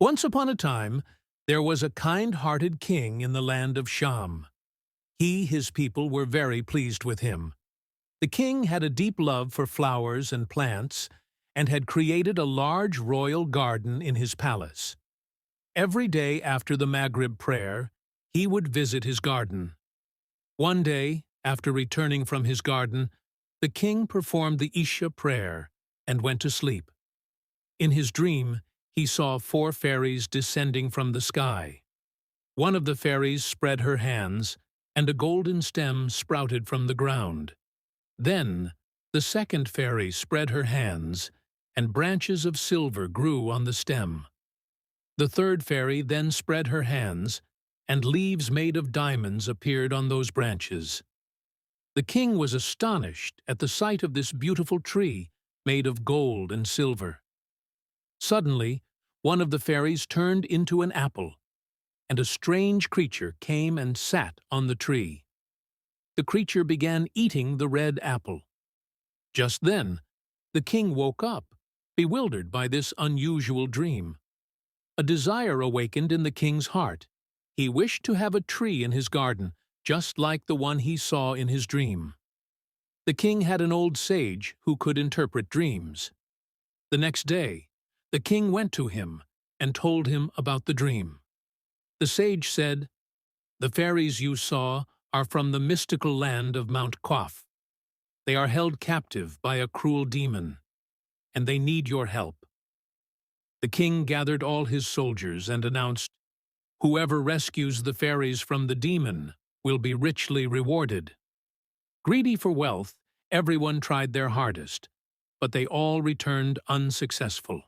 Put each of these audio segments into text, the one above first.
Once upon a time, there was a kind-hearted king in the land of Sham. His people were very pleased with him. The king had a deep love for flowers and plants and had created a large royal garden in his palace. Every day after the Maghrib prayer, he would visit his garden. One day, after returning from his garden, the king performed the Isha prayer and went to sleep. In his dream, he saw 4 fairies descending from the sky. One of the fairies spread her hands, and a golden stem sprouted from the ground. Then, the second fairy spread her hands, and branches of silver grew on the stem. The third fairy then spread her hands, and leaves made of diamonds appeared on those branches. The king was astonished at the sight of this beautiful tree made of gold and silver. Suddenly, one of the fairies turned into an apple, and a strange creature came and sat on the tree. The creature began eating the red apple. Just then, the king woke up, bewildered by this unusual dream. A desire awakened in the king's heart. He wished to have a tree in his garden, just like the one he saw in his dream. The king had an old sage who could interpret dreams. The next day, the king went to him and told him about the dream. The sage said, "The fairies you saw are from the mystical land of Mount Qaf. They are held captive by a cruel demon, and they need your help." The king gathered all his soldiers and announced, "Whoever rescues the fairies from the demon will be richly rewarded." Greedy for wealth, everyone tried their hardest, but they all returned unsuccessful.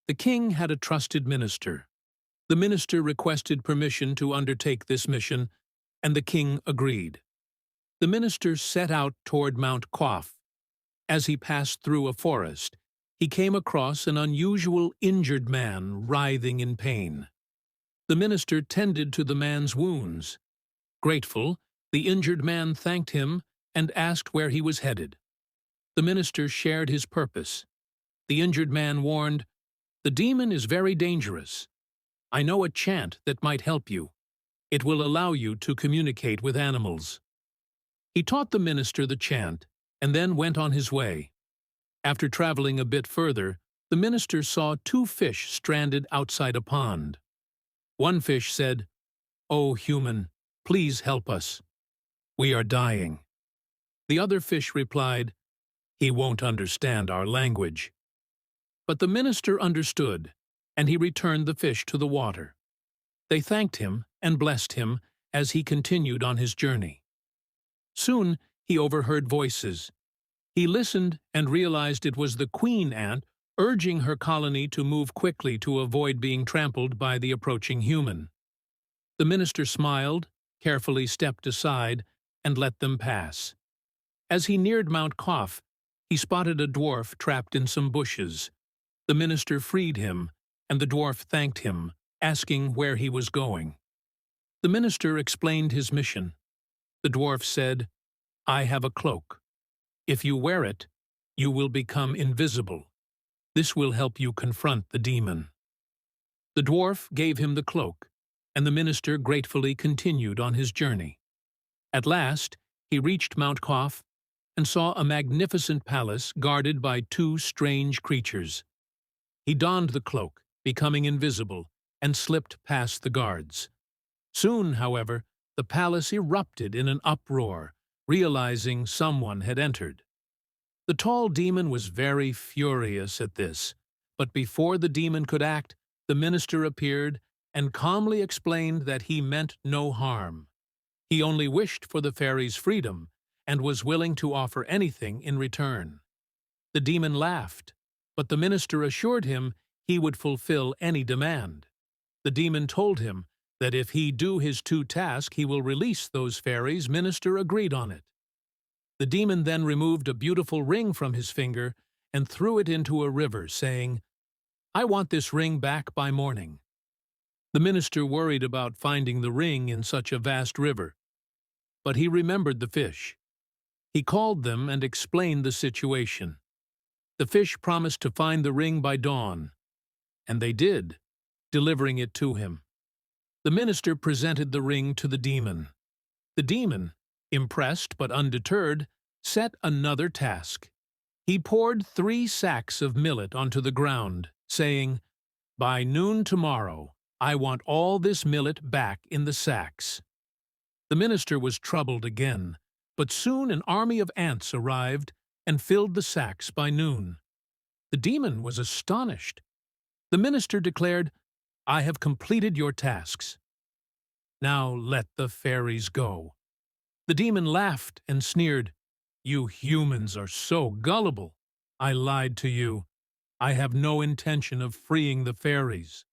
The king had a trusted minister. The minister requested permission to undertake this mission, and the king agreed. The minister set out toward Mount Qaf. As he passed through a forest, he came across an unusual injured man writhing in pain. The minister tended to the man's wounds. Grateful, the injured man thanked him and asked where he was headed. The minister shared his purpose. The injured man warned, "The demon is very dangerous. I know a chant that might help you. It will allow you to communicate with animals." He taught the minister the chant and then went on his way. After traveling a bit further, the minister saw 2 fish stranded outside a pond. One fish said, "Oh, human, please help us. We are dying." The other fish replied, "He won't understand our language." But the minister understood, and he returned the fish to the water. They thanked him and blessed him as he continued on his journey. Soon he overheard voices. He listened and realized it was the queen ant urging her colony to move quickly to avoid being trampled by the approaching human. The minister smiled, carefully stepped aside, and let them pass. As he neared Mount Qaf, he spotted a dwarf trapped in some bushes. The minister freed him, and the dwarf thanked him, asking where he was going. The minister explained his mission. The dwarf said, "I have a cloak. If you wear it, you will become invisible. This will help you confront the demon." The dwarf gave him the cloak, and the minister gratefully continued on his journey. At last, he reached Mount Qaf and saw a magnificent palace guarded by 2 strange creatures. He donned the cloak, becoming invisible, and slipped past the guards. Soon, however, the palace erupted in an uproar, realizing someone had entered. The tall demon was very furious at this, but before the demon could act, the minister appeared and calmly explained that he meant no harm. He only wished for the fairies' freedom and was willing to offer anything in return. The demon laughed, but the minister assured him he would fulfill any demand. The demon told him that if he do his 2 tasks, he will release those fairies. Minister agreed on it. The demon then removed a beautiful ring from his finger and threw it into a river, saying, "I want this ring back by morning." The minister worried about finding the ring in such a vast river, but he remembered the fish. He called them and explained the situation. The fish promised to find the ring by dawn, and they did. delivering it to him. The minister presented the ring to the demon. The demon, impressed but undeterred, set another task. He poured 3 sacks of millet onto the ground, saying, "By noon tomorrow, I want all this millet back in the sacks." The minister was troubled again, but soon an army of ants arrived and filled the sacks by noon. The demon was astonished. The minister declared, "I have completed your tasks. Now let the fairies go." The demon laughed and sneered, "You humans are so gullible. I lied to you. I have no intention of freeing the fairies."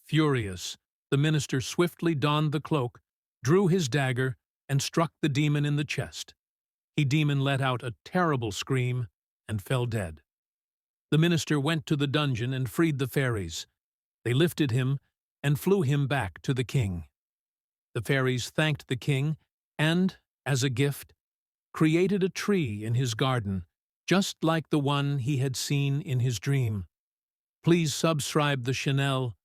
Furious, the minister swiftly donned the cloak, drew his dagger, and struck the demon in the chest. The demon let out a terrible scream and fell dead. The minister went to the dungeon and freed the fairies. They lifted him and flew him back to the king. The fairies thanked the king and, as a gift, created a tree in his garden, just like the one he had seen in his dream. Please subscribe the channel